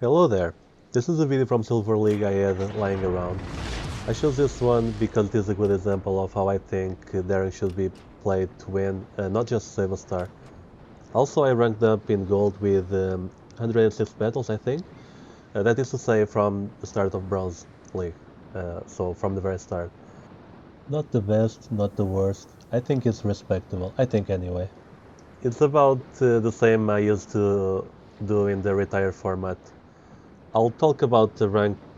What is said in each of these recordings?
Hello there. This is a video from Silver League I had lying around. I chose this one because it is a good example of how I think daring should be played to win, not just save a star. Also, I ranked up in gold with 106 battles, I think. That is to say, from the start of Bronze League, so from the very start. Not the best, not the worst. I think it's respectable. I think anyway. It's about the same I used to do in the retire format. I'll talk about the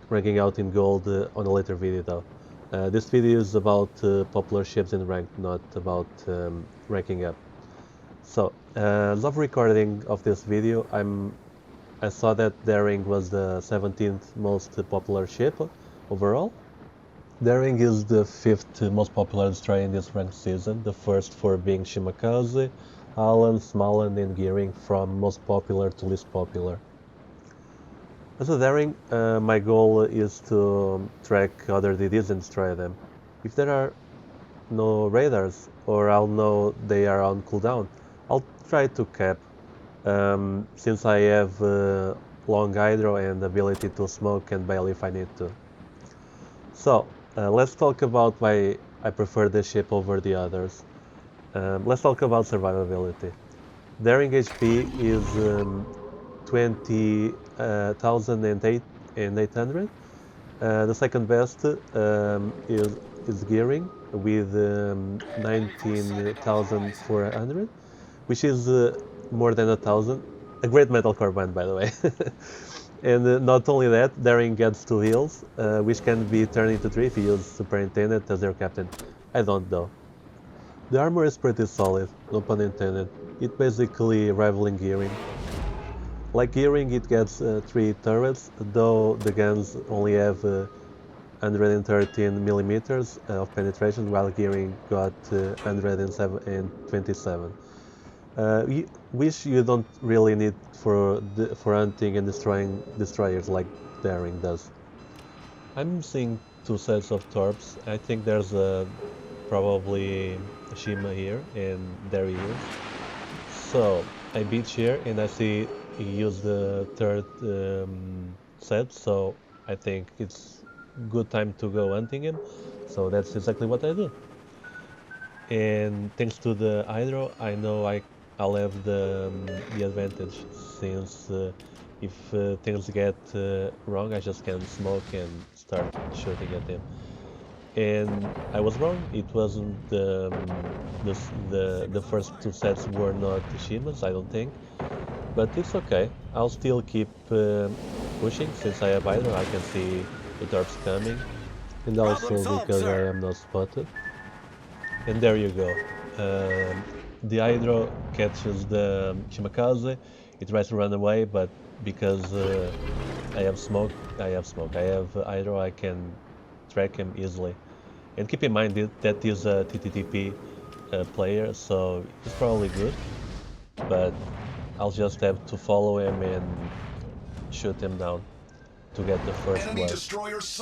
ranking out in gold on a later video though. This video is about popular ships in rank, not about ranking up. So, as of recording of this video, I saw that Daring was the 17th most popular ship overall. Daring is the 5th most popular destroyer in this ranked season, the first for being Shimakaze, Alan, Smallen and Gearing from most popular to least popular. As a daring, my goal is to track other DDs and destroy them. If there are no radars, or I'll know they are on cooldown, I'll try to cap, since I have long hydro and ability to smoke and bail if I need to. So, let's talk about why I prefer this ship over the others. Let's talk about survivability. Daring HP is 20,800. The second best is Gearing with 19,400, which is more than 1,000. A great metalcore band, by the way. And not only that, Daring gets 2 heals, which can be turned into 3 if you use Superintendent as their captain. I don't though. The armor is pretty solid, no pun intended. It basically rivaling Gearing. Like Gearing, it gets 3 turrets, though the guns only have 113 millimeters of penetration, while Gearing got 127. Which you don't really need for hunting and destroying destroyers like Daring does. I'm seeing 2 sets of torps. I think there's probably a Shima here, and there he is. So I beat here, and I see he used the third set, so I think it's good time to go hunting him. So that's exactly what I do. And thanks to the hydro, I know I'll have the advantage, since if things get wrong, I just can smoke and start shooting at him. And I was wrong. It wasn't the first 2 sets were not Shimas, I don't think. But it's okay. I'll still keep pushing, since I have hydro. I can see the torps coming, and also because I am not spotted. And there you go. The hydro catches the Shimakaze. It tries to run away, but because I have smoke. I have hydro. I can track him easily. And keep in mind that is a TTTP player, so he's probably good. But I'll just have to follow him and shoot him down to get the first blood.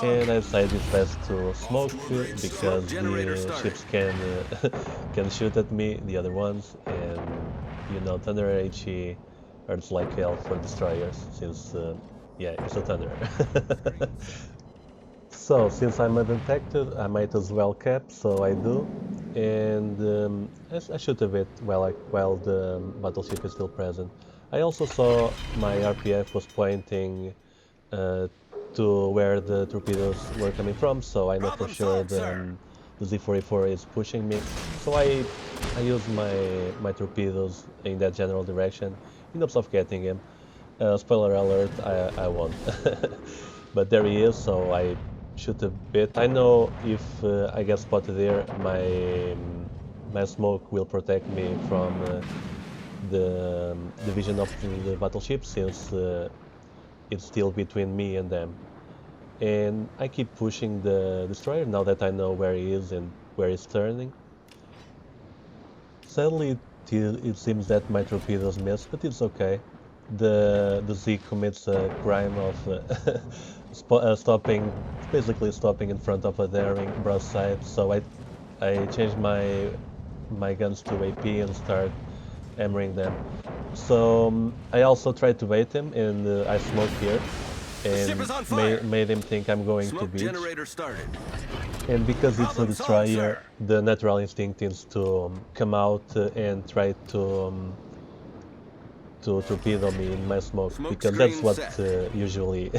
And I decided it's best to smoke because the ships can can shoot at me, the other ones, and you know, Thunder HE hurts like hell for destroyers, since yeah, it's a Thunder. So, since I'm undetected, I might as well cap, so I do. And I shoot a bit while the battleship is still present. I also saw my RPF was pointing to where the torpedoes were coming from, so I know for sure the Z44 is pushing me. So I use my torpedoes in that general direction in hopes of getting him. Spoiler alert, I won. But there he is, so I shoot a bit. I know if I get spotted there, my smoke will protect me from the vision of the battleship, since it's still between me and them. And I keep pushing the destroyer now that I know where he is and where he's turning. Sadly, it seems that my torpedoes miss, but it's okay. The Z commits a crime of basically stopping in front of a daring broadside. So I change my guns to AP and start hammering them. So I also tried to bait him, and I smoked here, and made him think I'm going to beach. And because it's a destroyer, the natural instinct is to come out and try to torpedo me in my smoke, because that's what usually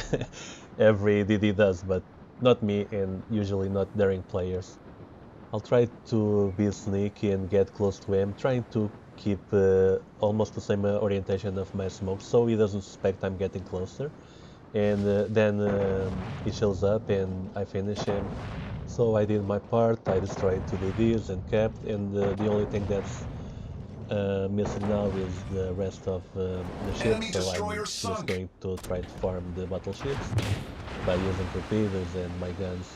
every DD does, but not me, and usually not daring players. I'll try to be sneaky and get close to him, trying to keep almost the same orientation of my smoke so he doesn't suspect I'm getting closer. And then he shows up and I finish him. So I did my part, I destroyed 2 DDs and kept, and the only thing that's missing now is the rest of the ships, so I'm just going to try to farm the battleships by using torpedoes and my guns.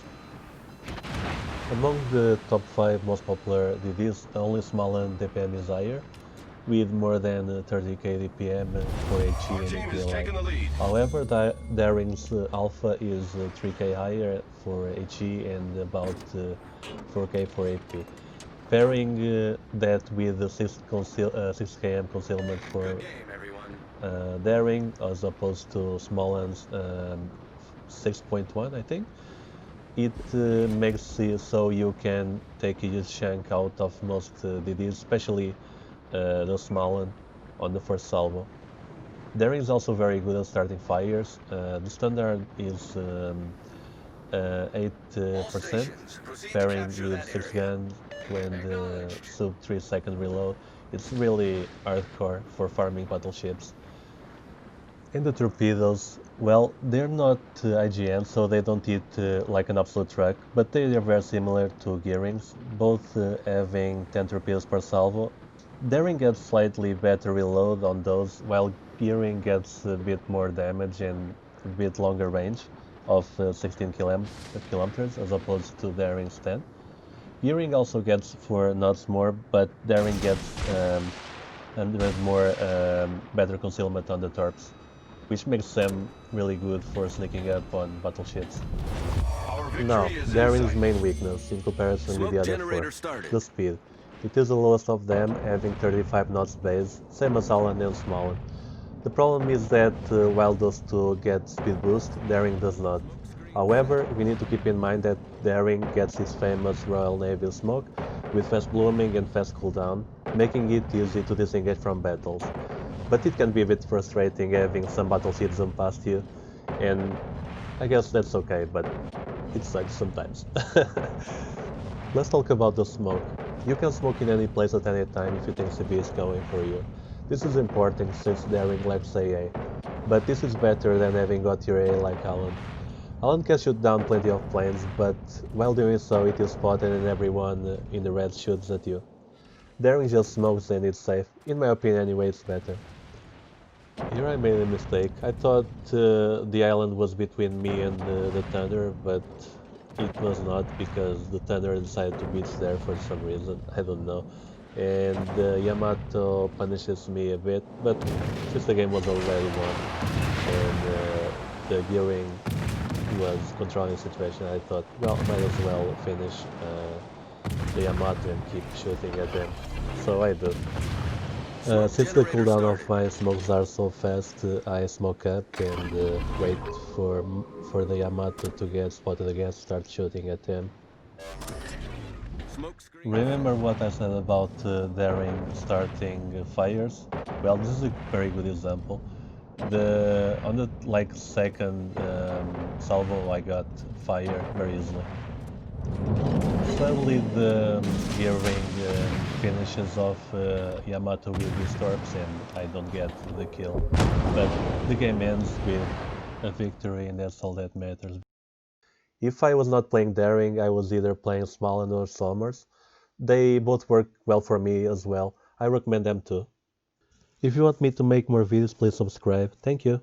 Among the top 5 most popular DDs, only Smaland DPM is higher, with more than 30k DPM for HE and EPLI. However, Daring's Alpha is 3k higher for HE and about 4k for AP. Pairing that with the 6km concealment for Daring as opposed to Smaland's 6.1, I think, it makes it so you can take a huge chunk out of most DDs, especially the Smaland on the first salvo. Daring is also very good at starting fires. The standard is 8%, pairing with 6 guns when the sub 3-second reload. It's really hardcore for farming battleships. And the torpedoes, well, they're not IGN, so they don't hit like an absolute truck, but they are very similar to Gearings, both having 10 torpedoes per salvo. Daring gets slightly better reload on those, while Gearing gets a bit more damage and a bit longer range of 16 kilometers as opposed to Daring's 10. Gearing also gets 4 knots more, but Daring gets 100 more better concealment on the torps, which makes them really good for sneaking up on battleships. Now, Daring's main weakness in comparison with the other 4, the speed. It is the lowest of them, having 35 knots base, same as Alan and Smaller. The problem is that while those two get speed boost, Daring does not. However, we need to keep in mind that Daring gets his famous Royal Navy smoke with fast blooming and fast cooldown, making it easy to disengage from battles. But it can be a bit frustrating having some battleships zoom past you, and I guess that's okay, but it sucks sometimes. Let's talk about the smoke. You can smoke in any place at any time if you think CB is going for you. This is important since Daring lacks AA, but this is better than having got your AA like Alan. Alan can shoot down plenty of planes, but while doing so it is spotted and everyone in the red shoots at you. Daring just smokes and it's safe. In my opinion anyway, it's better. Here I made a mistake. I thought the island was between me and the Thunder, but it was not because the Thunder decided to beach there for some reason. I don't know. And Yamato punishes me a bit, but since the game was already won and the gearing was controlling the situation, I thought, well, might as well finish the Yamato and keep shooting at them. So I did. Since the cooldown of my smokes are so fast, I smoke up and wait for the Yamato to get spotted again, start shooting at him. Remember what I said about Daring starting fires? Well, this is a very good example. On the second salvo, I got fire very easily. Suddenly the gearing finishes off Yamato with his torps and I don't get the kill. But the game ends with a victory and that's all that matters. If I was not playing Daring, I was either playing Smalland or Somers. They both work well for me as well. I recommend them too. If you want me to make more videos, please subscribe. Thank you.